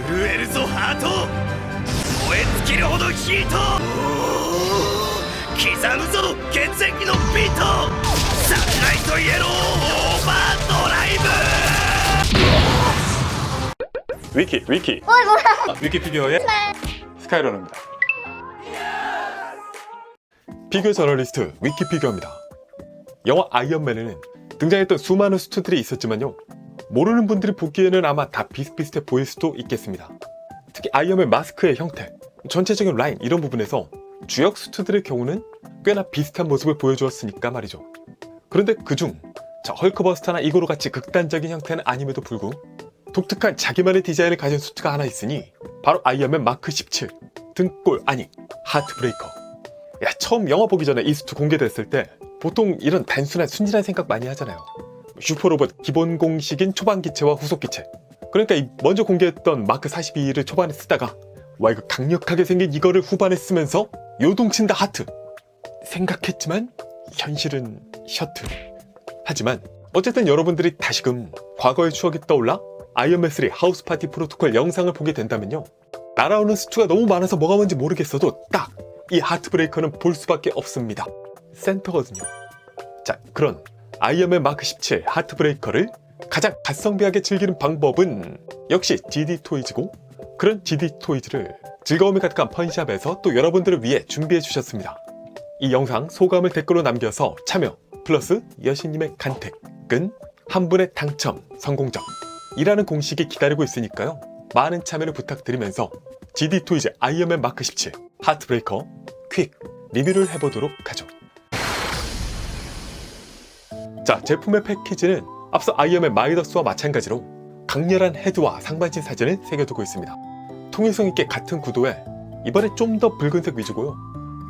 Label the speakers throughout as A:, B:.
A: 震えるぞハート、燃え尽きるほどヒート、刻むぞ血液のビート、サンライトイエローオーバードライブ。
B: 위키 위키피규어의 스카이러너입니다. 피규어 저널리스트 위키피규어입니다. 영화 아이언맨에는 등장했던 수많은 수트들이 있었지만요, 모르는 분들이 보기에는 아마 다 비슷비슷해 보일 수도 있겠습니다. 특히 아이언맨 마스크의 형태, 전체적인 라인 이런 부분에서 주역 수트들의 경우는 꽤나 비슷한 모습을 보여주었으니까 말이죠. 그런데 그중 헐크버스터나 이거로 같이 극단적인 형태는 아님에도 불구하고 독특한 자기만의 디자인을 가진 수트가 하나 있으니 바로 아이언맨 마크 17 등골 아니 하트브레이커. 야, 처음 영화 보기 전에 이 수트 공개됐을 때 보통 이런 단순한 순진한 생각 많이 하잖아요. 슈퍼로봇 기본 공식인 초반 기체와 후속 기체, 그러니까 이 먼저 공개했던 마크 42를 초반에 쓰다가 와 이거 강력하게 생긴 이거를 후반에 쓰면서 요동친다 하트 생각했지만 현실은 셔틀. 하지만 어쨌든 여러분들이 다시금 과거의 추억이 떠올라 아이언맨 3 하우스 파티 프로토콜 영상을 보게 된다면요, 날아오는 수트가 너무 많아서 뭐가 뭔지 모르겠어도 딱 이 하트브레이커는 볼 수밖에 없습니다. 센터거든요. 자, 그런 아이언맨 마크 17 하트브레이커를 가장 가성비하게 즐기는 방법은 역시 GD 토이즈고, 그런 GD 토이즈를 즐거움이 가득한 펀샵에서 또 여러분들을 위해 준비해 주셨습니다. 이 영상 소감을 댓글로 남겨서 참여 플러스 여신님의 간택은 한 분의 당첨 성공적 이라는 공식이 기다리고 있으니까요, 많은 참여를 부탁드리면서 GD 토이즈 아이언맨 마크 17 하트브레이커 퀵 리뷰를 해보도록 하죠. 자, 제품의 패키지는 앞서 아이언맨 마이더스와 마찬가지로 강렬한 헤드와 상반신 사진을 새겨두고 있습니다. 통일성 있게 같은 구도에 이번에 좀 더 붉은색 위주고요,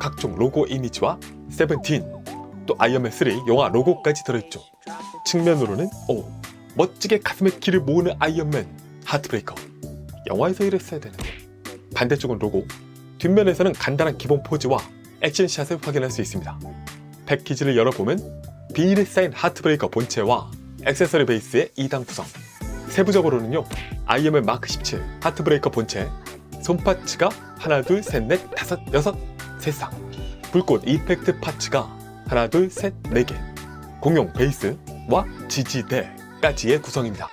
B: 각종 로고 이미지와 세븐틴 또 아이언맨 3 영화 로고까지 들어있죠. 측면으로는 멋지게 가슴에 키를 모으는 아이언맨 하트브레이커, 영화에서 이랬어야 되는데. 반대쪽은 로고, 뒷면에서는 간단한 기본 포즈와 액션샷을 확인할 수 있습니다. 패키지를 열어보면 비닐에 쌓인 하트브레이커 본체와 액세서리 베이스의 2단 구성, 세부적으로는요 아이언맨 마크 17 하트브레이커 본체 손파츠가 하나 둘 셋 넷 다섯 여섯 세 쌍, 불꽃 이펙트 파츠가 하나 둘 셋 네 개, 공용 베이스와 지지대까지의 구성입니다.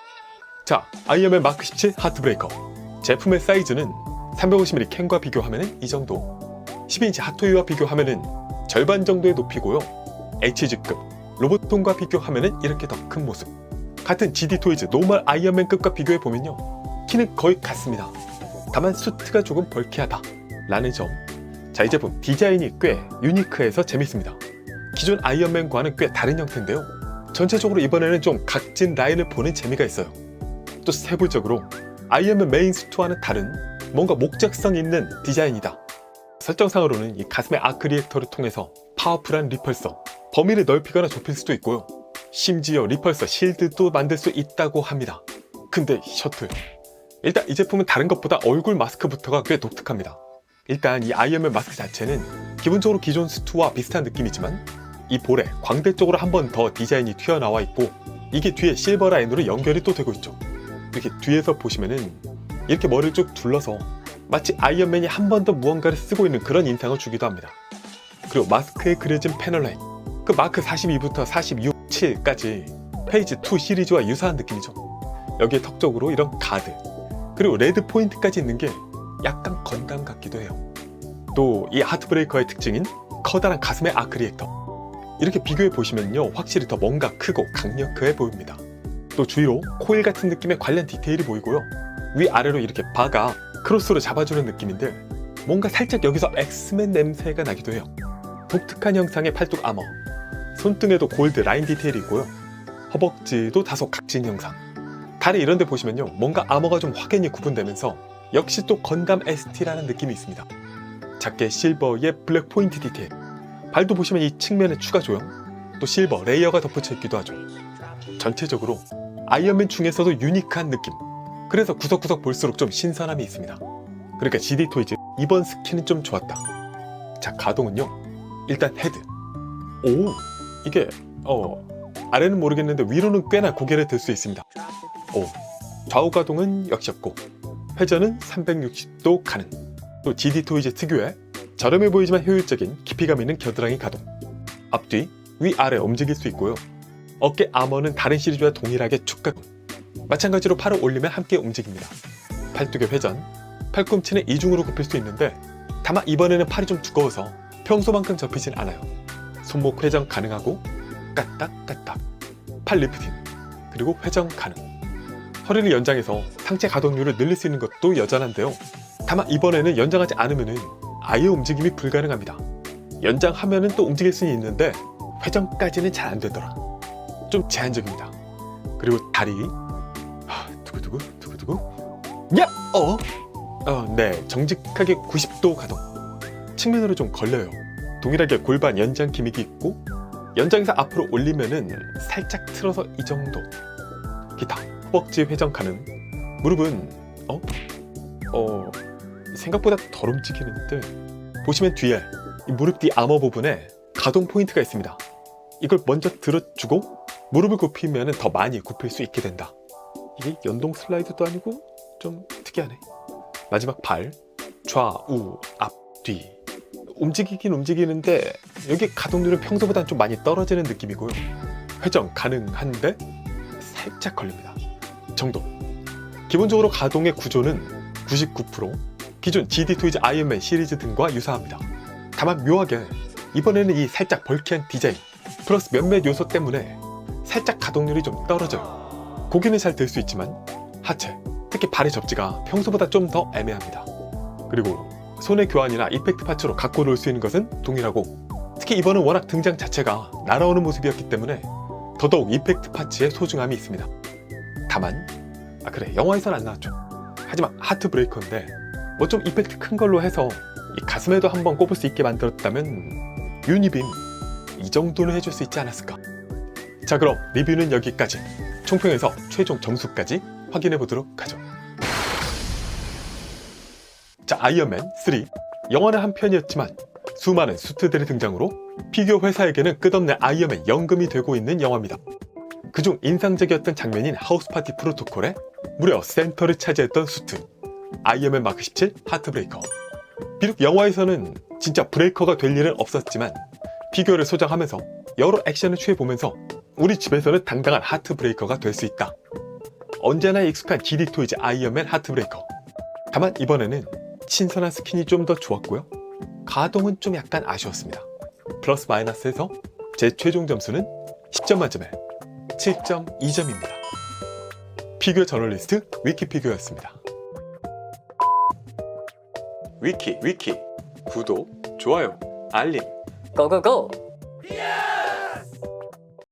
B: 자, 아이언맨 마크 17 하트브레이커 제품의 사이즈는 350mm 캔과 비교하면 이 정도, 12인치 핫토이와 비교하면 절반 정도의 높이고요, HG급 로봇통과 비교하면 이렇게 더 큰 모습. 같은 GD 토이즈 노멀 아이언맨급과 비교해보면요, 키는 거의 같습니다. 다만 수트가 조금 벌키하다 라는 점. 자, 이 제품 디자인이 꽤 유니크해서 재밌습니다. 기존 아이언맨과는 꽤 다른 형태인데요, 전체적으로 이번에는 좀 각진 라인을 보는 재미가 있어요. 또 세부적으로 아이언맨 메인 수트와는 다른 뭔가 목적성 있는 디자인이다. 설정상으로는 이 가슴의 아크 리액터를 통해서 파워풀한 리펄서, 범위를 넓히거나 좁힐 수도 있고요, 심지어 리펄서 실드도 만들 수 있다고 합니다. 근데 셔틀, 일단 이 제품은 다른 것보다 얼굴 마스크부터가 꽤 독특합니다. 일단 이 아이언맨 마스크 자체는 기본적으로 기존 수트와 비슷한 느낌이지만 이 볼에 광대 쪽으로 한 번 더 디자인이 튀어나와 있고, 이게 뒤에 실버 라인으로 연결이 또 되고 있죠. 이렇게 뒤에서 보시면은 이렇게 머리를 쭉 둘러서 마치 아이언맨이 한 번 더 무언가를 쓰고 있는 그런 인상을 주기도 합니다. 그리고 마스크에 그려진 패널 라인, 그 마크 42부터 46, 7까지 페이지 2 시리즈와 유사한 느낌이죠. 여기에 턱 쪽으로 이런 가드, 그리고 레드 포인트까지 있는 게 약간 건담 같기도 해요. 또 이 하트브레이커의 특징인 커다란 가슴의 아크 리액터, 이렇게 비교해 보시면요 확실히 더 뭔가 크고 강력해 보입니다. 또 주위로 코일 같은 느낌의 관련 디테일이 보이고요, 위아래로 이렇게 바가 크로스로 잡아주는 느낌인데 뭔가 살짝 여기서 엑스맨 냄새가 나기도 해요. 독특한 형상의 팔뚝 아머, 손등에도 골드 라인 디테일이 있고요, 허벅지도 다소 각진 형상. 다리 이런 데 보시면요 뭔가 아머가 좀 확연히 구분되면서 역시 또 건담 ST라는 느낌이 있습니다. 작게 실버의 블랙 포인트 디테일, 발도 보시면 이 측면에 추가 조형, 또 실버 레이어가 덧붙여 있기도 하죠. 전체적으로 아이언맨 중에서도 유니크한 느낌, 그래서 구석구석 볼수록 좀 신선함이 있습니다. 그러니까 GD 토이즈 이번 스킨은 좀 좋았다. 자, 가동은요 일단 헤드, 이게 아래는 모르겠는데 위로는 꽤나 고개를 들 수 있습니다. 좌우 가동은 역시 없고, 회전은 360도 가능. 또 GD 토이즈 특유의 저렴해 보이지만 효율적인 깊이감 있는 겨드랑이 가동. 앞뒤, 위아래 움직일 수 있고요. 어깨 아머는 다른 시리즈와 동일하게 축가동. 마찬가지로 팔을 올리면 함께 움직입니다. 팔뚝의 회전, 팔꿈치는 이중으로 굽힐 수 있는데 다만 이번에는 팔이 좀 두꺼워서 평소만큼 접히진 않아요. 손목 회전 가능하고 까딱까딱, 팔 리프팅, 그리고 회전 가능. 허리를 연장해서 상체 가동률을 늘릴 수 있는 것도 여전한데요. 다만 이번에는 연장하지 않으면 아예 움직임이 불가능합니다. 연장하면 또 움직일 수는 있는데 회전까지는 잘 안 되더라. 좀 제한적입니다. 그리고 다리, 두구두구, 야! 네, 정직하게 90도 가동. 측면으로 좀 걸려요. 동일하게 골반 연장 기믹이 있고 연장해서 앞으로 올리면은 살짝 틀어서 이 정도. 기타, 허벅지 회전 가능. 무릎은 생각보다 덜 움직이는데 보시면 뒤에 이 무릎 뒤 아머 부분에 가동 포인트가 있습니다. 이걸 먼저 들어주고 무릎을 굽히면 더 많이 굽힐 수 있게 된다. 이게 연동 슬라이드도 아니고 좀 특이하네. 마지막 발, 좌우, 앞, 뒤. 움직이긴 움직이는데 여기 가동률은 평소보다는 좀 많이 떨어지는 느낌이고요. 회전 가능한데 살짝 걸립니다. 정도. 기본적으로 가동의 구조는 99% 기존 GD 토이즈 아이언맨 시리즈 등과 유사합니다. 다만 묘하게 이번에는 이 살짝 벌키한 디자인 플러스 몇몇 요소 때문에 살짝 가동률이 좀 떨어져요. 고기는 잘 들 수 있지만 하체, 특히 발의 접지가 평소보다 좀 더 애매합니다. 그리고 손의 교환이나 이펙트 파츠로 갖고 놀 수 있는 것은 동일하고 특히 이번은 워낙 등장 자체가 날아오는 모습이었기 때문에 더더욱 이펙트 파츠의 소중함이 있습니다. 다만 그래, 영화에선 안 나왔죠. 하지만 하트 브레이커인데 뭐 좀 이펙트 큰 걸로 해서 이 가슴에도 한번 꼽을 수 있게 만들었다면 유니빔 이 정도는 해줄 수 있지 않았을까. 자, 그럼 리뷰는 여기까지. 총평에서 최종 점수까지 확인해 보도록 하죠. 자, 아이언맨 3. 영화는 한 편이었지만 수많은 수트들의 등장으로 피규어 회사에게는 끝없는 아이언맨 연금이 되고 있는 영화입니다. 그중 인상적이었던 장면인 하우스 파티 프로토콜에 무려 센터를 차지했던 수트 아이언맨 마크 17 하트브레이커. 비록 영화에서는 진짜 브레이커가 될 일은 없었지만 피규어를 소장하면서 여러 액션을 취해보면서 우리 집에서는 당당한 하트브레이커가 될 수 있다. 언제나 익숙한 GD 토이즈 아이언맨 하트브레이커. 다만 이번에는 신선한 스킨이 좀 더 좋았고요. 가동은 좀 약간 아쉬웠습니다. 플러스 마이너스에서 제 최종 점수는 10점 만점에 7.2점입니다. 피규어 저널리스트 위키피규어였습니다. 위키 구독, 좋아요, 알림
C: 고고고!